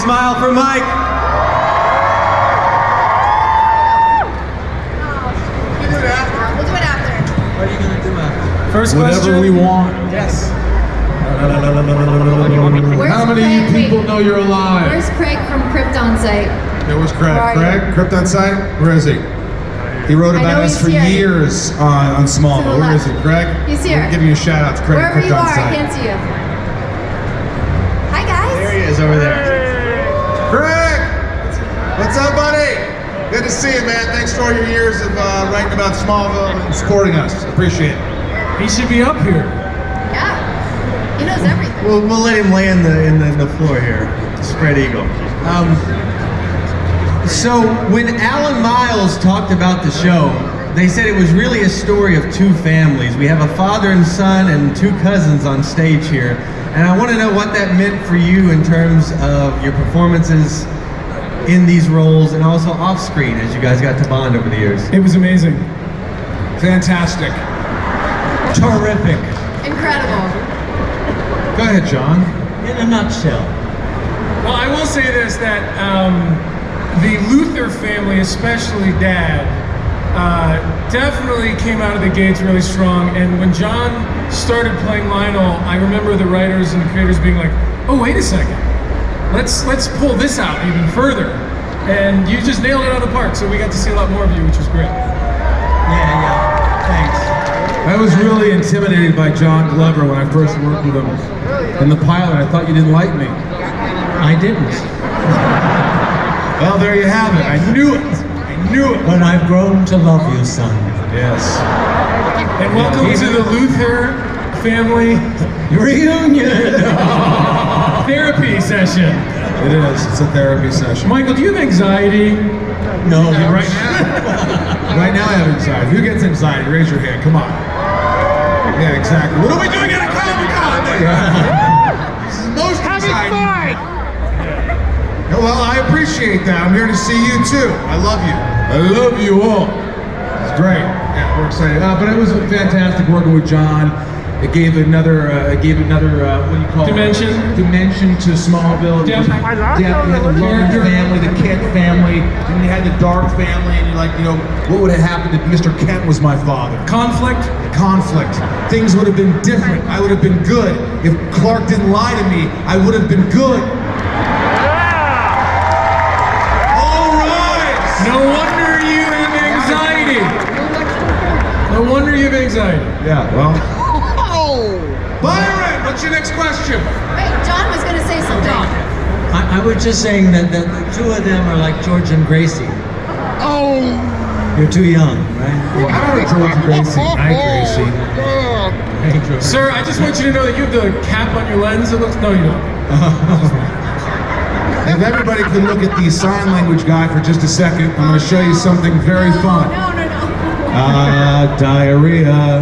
smile for Mike. We'll do it after. What are you going to do after? First question. Whatever we want. Yes. How many of you people know you're alive? Where's Craig from Krypton site? It was Craig. Where are Craig, Krypton site? Where is he? He wrote I about know us he's for here. years on Smallville. Where is he? Craig? He's here. We're giving you a shout out to Craig. Wherever you Krypton are, I site. can't see you. Hi guys. There he is over there. Craig! What's up, buddy? Good to see you, man. Thanks for all your years of writing about Smallville and supporting us. Appreciate it. He should be up here. Yeah. He knows everything. We'll let him lay in the floor here. Spread eagle. So when Alan Miles talked about the show, they said it was really a story of two families. We have a father and son and two cousins on stage here. And I want to know what that meant for you in terms of your performances in these roles and also off screen as you guys got to bond over the years. It was amazing. Fantastic. Terrific. Incredible. Go ahead, John. In a nutshell. Well, I will say this, that the Luther family, especially Dad, definitely came out of the gates really strong. And when John started playing Lionel, I remember the writers and the creators being like, oh, wait a second. Let's pull this out even further. And you just nailed it out of the park. So we got to see a lot more of you, which was great. Yeah. Thanks. I was really intimidated by John Glover when I first worked with him in the pilot. I thought you didn't like me. I didn't. Well, there you have it. I knew it. I knew it. But I've grown to love you, son. Yes. And welcome to the Luther family Reunion! therapy session. It is. It's a therapy session. Michael, do you have anxiety? No, Right now, right now I have anxiety. Who gets anxiety? Raise your hand. Come on. Yeah, exactly. What are we doing at a Comic Con? This is most anxiety. Yeah, well, I appreciate that. I'm here to see you too. I love you. I love you all. It's great. Yeah, we're excited. But it was fantastic working with John. It gave another, what do you call Dimension. it? Dimension to Smallville. Depth. Depth. You had the Logan family, the Kent family, and you had the Dark family, and you're like, what would have happened if Mr. Kent was my father? Conflict? Conflict. Things would have been different. I would have been good. If Clark didn't lie to me, I would have been good. All right! No wonder you have anxiety. No wonder you have anxiety. Yeah, well. Byron, what's your next question? Wait, John was going to say something. I was just saying that the two of them are like George and Gracie. Oh. You're too young, right? Well, I don't know George and Gracie. Hi, Gracie. Hey, George. Sir, I just want you to know that you have the cap on your lens. It looks, no, you don't. If everybody could look at the sign language guy for just a second, I'm going to show you something very fun. No. Diarrhea.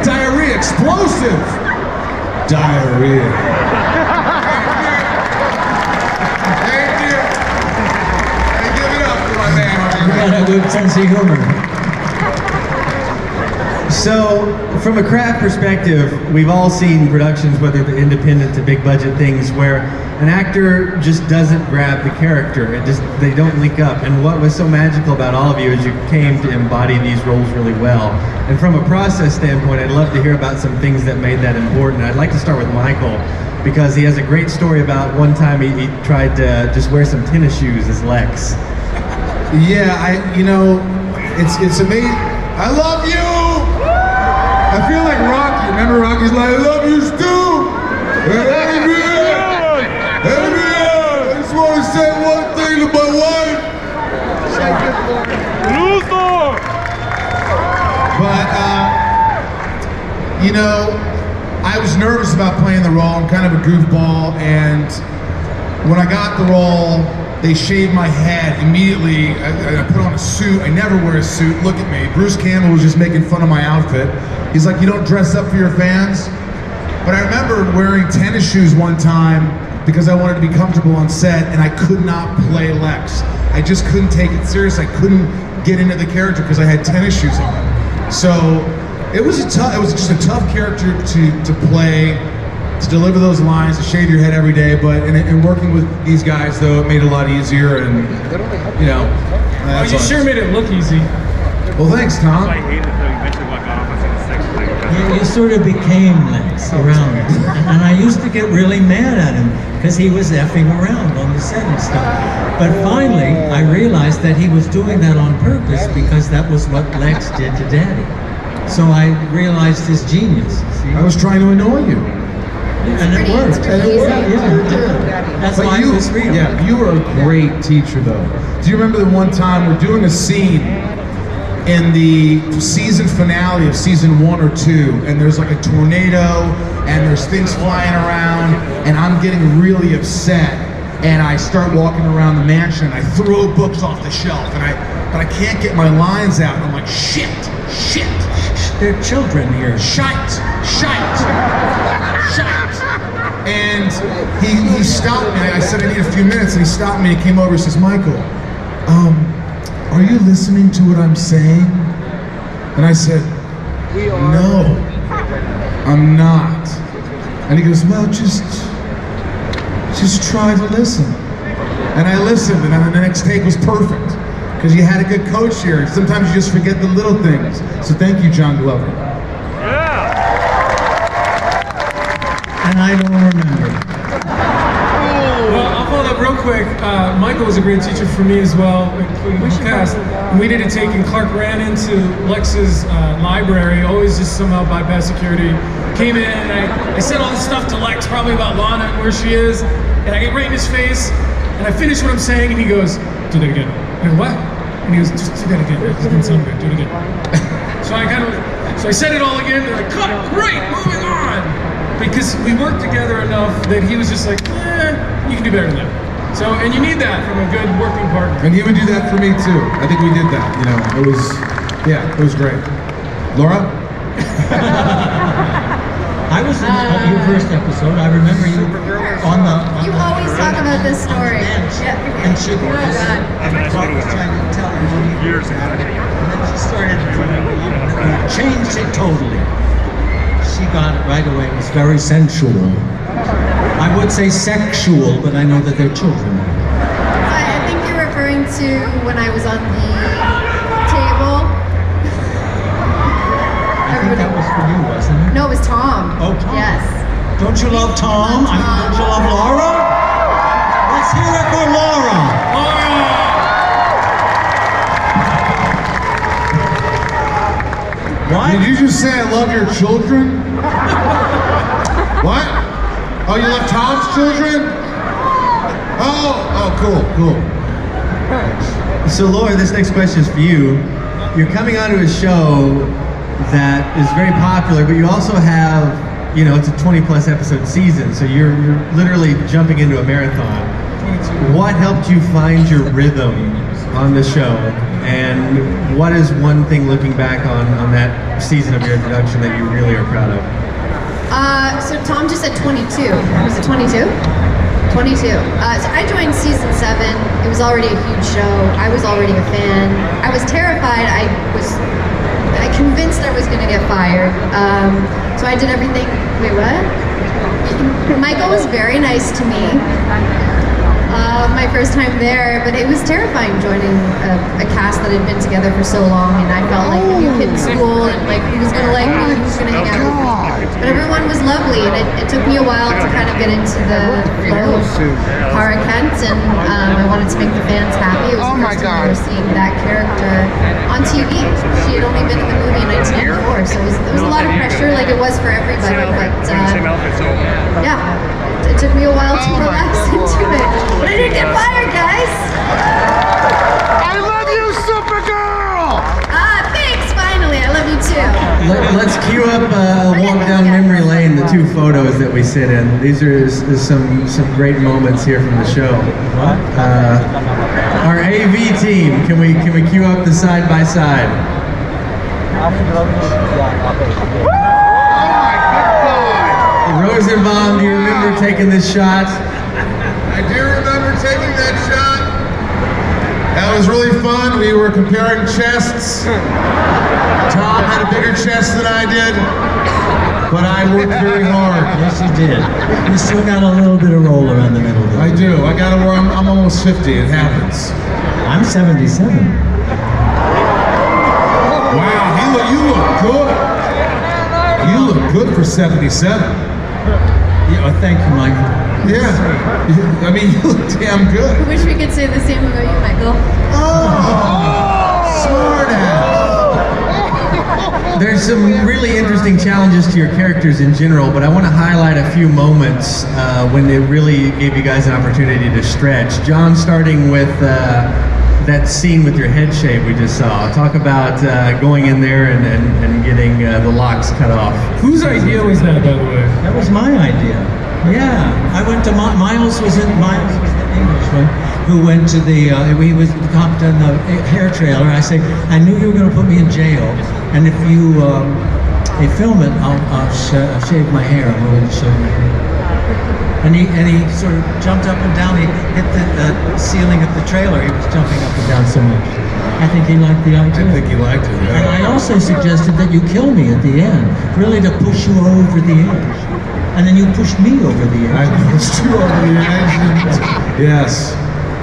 Diarrhea, explosive. Diarrhea. Thank you. I give it up for my man. You got a good sense of humor. So, from a craft perspective, we've all seen productions, whether they're independent to big budget things, where an actor just doesn't grab the character. They don't link up. And what was so magical about all of you is you came to embody these roles really well. And from a process standpoint, I'd love to hear about some things that made that important. I'd like to start with Michael, because he has a great story about one time he tried to just wear some tennis shoes as Lex. Yeah, it's amazing. I love you! I feel like Rocky. Remember Rocky's like, I love you, Stu! I just want to say one thing to my wife. But, I was nervous about playing the role. I'm kind of a goofball, and when I got the role, they shaved my head immediately. I put on a suit. I never wear a suit. Look at me. Bruce Campbell was just making fun of my outfit. He's like, you don't dress up for your fans? But I remember wearing tennis shoes one time because I wanted to be comfortable on set, and I could not play Lex. I just couldn't take it serious. I couldn't get into the character because I had tennis shoes on. So it was just a tough character to play. to deliver those lines, to shave your head every day. But in working with these guys, though, it made it a lot easier. And you know, Oh, that's you all. sure made it look easy. Well, thanks, Tom. I hated though you mentioned what got off us in the sex thing. You sort of became Lex around it. And I used to get really mad at him because he was effing around on the set and stuff. But finally, I realized that he was doing that on purpose because that was what Lex did to Daddy. So I realized his genius. See? I was trying to annoy you. And it worked. pretty easy. That's But why you, it was real. yeah, you were a great teacher, though. Do you remember the one time we're doing a scene in the season finale of season 1 or 2, and there's like a tornado, and there's things flying around, and I'm getting really upset, and I start walking around the mansion, and I throw books off the shelf, but I can't get my lines out. And I'm like, shit. They're children here. Shite. And he stopped me. I said, I need a few minutes. And he stopped me and came over and says, Michael, are you listening to what I'm saying? And I said, no, I'm not. And he goes, well, just try to listen. And I listened, and then the next take was perfect. Because you had a good coach here. Sometimes you just forget the little things. So thank you, John Glover. And I don't remember. Well, I'll follow that real quick. Michael was a great teacher for me as well, including the cast. We did a take, and Clark ran into Lex's library, always just somehow bypass security. Came in, and I said all this stuff to Lex, probably about Lana and where she is, and I get right in his face, and I finish what I'm saying, and he goes, do that again. And I go, what? And he goes, just do that again. It doesn't sound good. Do it again. So I said it all again, and they're like, cut, great, moving on. Because we worked together enough that he was just like, you can do better than that. So, and you need that from a good working partner. And he would do that for me too. I think we did that, you know. It was great. Laura? I was in your first episode. I remember you on the. You always talk about this story. Yeah. And she Oh, God. Clark was trying to tell her Years ago. and then she started changed it totally. She got it right away. It was very sensual. I would say sexual, but I know that they're children. I think you're referring to when I was on the table. I think that was for you, wasn't it? No, it was Tom. Oh, Tom. Yes. Don't you love Tom? I love Tom. Don't you love Laura? Let's hear it for Laura. What? Did you just say I love your children? What? Oh, you love Tom's children? Oh, cool. So Laura, this next question is for you. You're coming onto a show that is very popular, but you also have, you know, it's a 20 plus episode season, so you're literally jumping into a marathon. What helped you find your rhythm on the show? And what is one thing looking back on that season of your introduction that you really are proud of? So Tom just said 22. Was it 22? 22. So I joined season 7. It was already a huge show. I was already a fan. I was terrified. I convinced I was going to get fired. So I did everything. Wait, what? Michael was very nice to me. My first time there, but it was terrifying joining a cast that had been together for so long, and I felt like a new kid in school, and like who was gonna like me, who was gonna hang out with me. But everyone was lovely, and it took me a while to kind of get into the flow of Kara Kent, and I wanted to make the fans happy. It was the first time we were seeing that character on TV. She had only been in the movie in 1994, so it was a lot of pressure, like it was for everybody. But yeah. It took me a while to relax into it. But I didn't get fired, guys! I love you, Supergirl! Thanks, finally. I love you too. Let's cue up a walk down memory lane, the 2 photos that we sit in. These are some great moments here from the show. Our AV team, can we cue up the side by side? Rosenbaum, do you remember taking this shot? I do remember taking that shot. That was really fun. We were comparing chests. Tom had a bigger chest than I did. but I worked very hard. Yes, you did. You still got a little bit of roll around the middle there. I do. I got to where I'm almost 50. It happens. I'm 77. Wow, you look good. You look good for 77. Yeah, well, thank you, Michael. Yeah. I mean, you look damn good. I wish we could say the same about you, Michael. Oh, smart ass. There's some really interesting challenges to your characters in general, but I want to highlight a few moments when it really gave you guys an opportunity to stretch. John, starting with that scene with your head shave we just saw. Talk about going in there and getting the locks cut off. Whose idea was that, by the way? That was my idea. Yeah, I went to Miles was the Englishman who went to the he was copped on the hair trailer. I say, I knew you were going to put me in jail, and if you film it, I'll shave my hair. I'm willing to shave my hair. And he sort of jumped up and down. He hit the ceiling of the trailer. He was jumping up and down so much. I think he liked the idea. I think he liked it. And I also suggested that you kill me at the end, really to push you over the edge. And then you pushed me over the edge. I pushed you over the edge. Yes,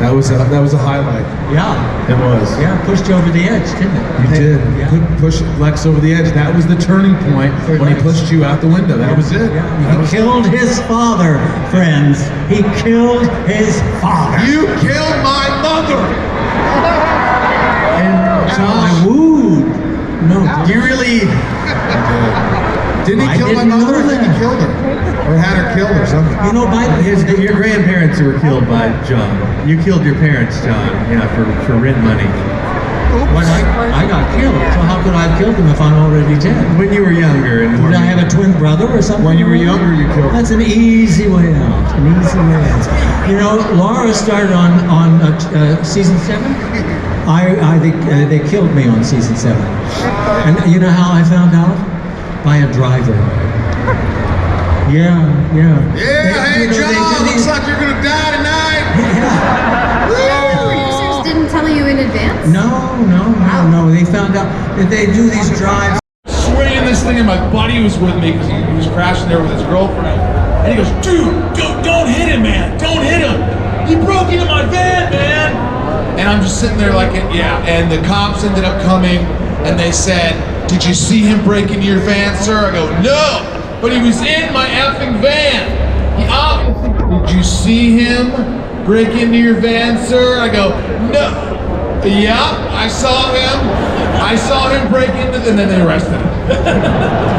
that was a highlight. Yeah. It was. Yeah, pushed you over the edge, didn't it? You did. Yeah. Push Lex over the edge. That was the turning point when he pushed you out the window. That was it. Yeah. That He was killed his father, friends. He killed his father. You killed my mother. And I Josh, wooed. No, you really, Didn't he I kill my didn't mother? I know think he that. killed her. Or had her killed or something. you know, by your grandparents were killed by John. You killed your parents, John, for rent money. when I got killed, so how could I have killed him if I'm already dead? When you were younger and Did I have a twin brother or something? When you were younger, you killed him. That's an easy way out. An easy way out. You know, Laura started on season 7. They killed me on season 7. And you know how I found out? By a driver. Yeah. Yeah, They hey do John, these- looks like you're gonna die tonight. The producers didn't tell you in advance? No. They found out that they do these drives. Swinging this thing, and my buddy was with me because he was crashing there with his girlfriend. And he goes, dude, don't hit him, man. Don't hit him. He broke into my van, man. And I'm just sitting there like, yeah. And the cops ended up coming, and they said, did you see him break into your van, sir? I go, no, but he was in my effing van. He obviously, did you see him break into your van, sir? I go, no. Yeah, I saw him. I saw him break into, and then they arrested him.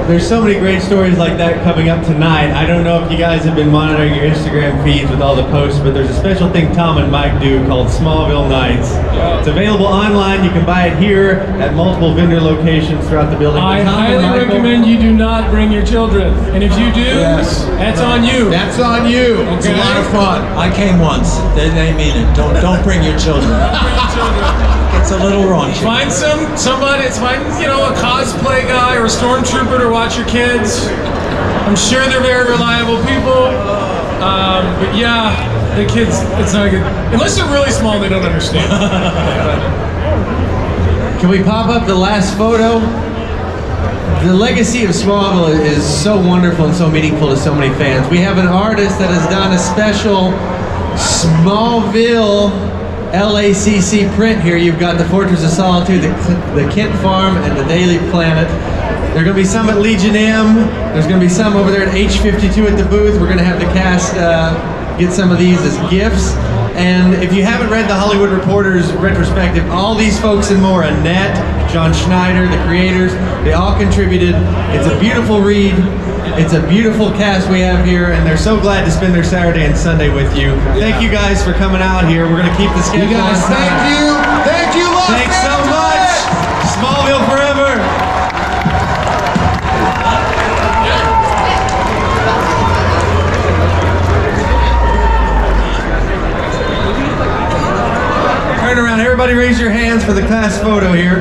There's so many great stories like that coming up tonight. I don't know if you guys have been monitoring your Instagram feeds with all the posts, but there's a special thing Tom and Mike do called Smallville Nights. It's available online. You can buy it here at multiple vendor locations throughout the building. I Tom and highly Michael- recommend you do not bring your children. And if you do, Yes. that's on you. That's on you. It's a Okay. lot of fun. I came once. They mean it. Don't bring your children. Don't bring your children. It's a little raunchy. Find somebody, a cosplay guy or a stormtrooper to watch your kids. I'm sure they're very reliable people. But yeah, the kids, it's not good. Unless they're really small, they don't understand. Can we pop up the last photo? The legacy of Smallville is so wonderful and so meaningful to so many fans. We have an artist that has done a special Smallville LACC print here. You've got the Fortress of Solitude, the Kent Farm, and the Daily Planet. There are going to be some at Legion M. There's going to be some over there at H52 at the booth. We're going to have the cast get some of these as gifts. And if you haven't read the Hollywood Reporter's retrospective, all these folks and more, Annette, John Schneider, the creators, they all contributed. It's a beautiful read. It's a beautiful cast we have here, and they're so glad to spend their Saturday and Sunday with you. Thank you guys for coming out here. We're going to keep the schedule. You guys, on time. thank you. Thank you, Los Thanks so Angeles. much. Smallville forever. Turn around. Everybody raise your hands for the class photo here.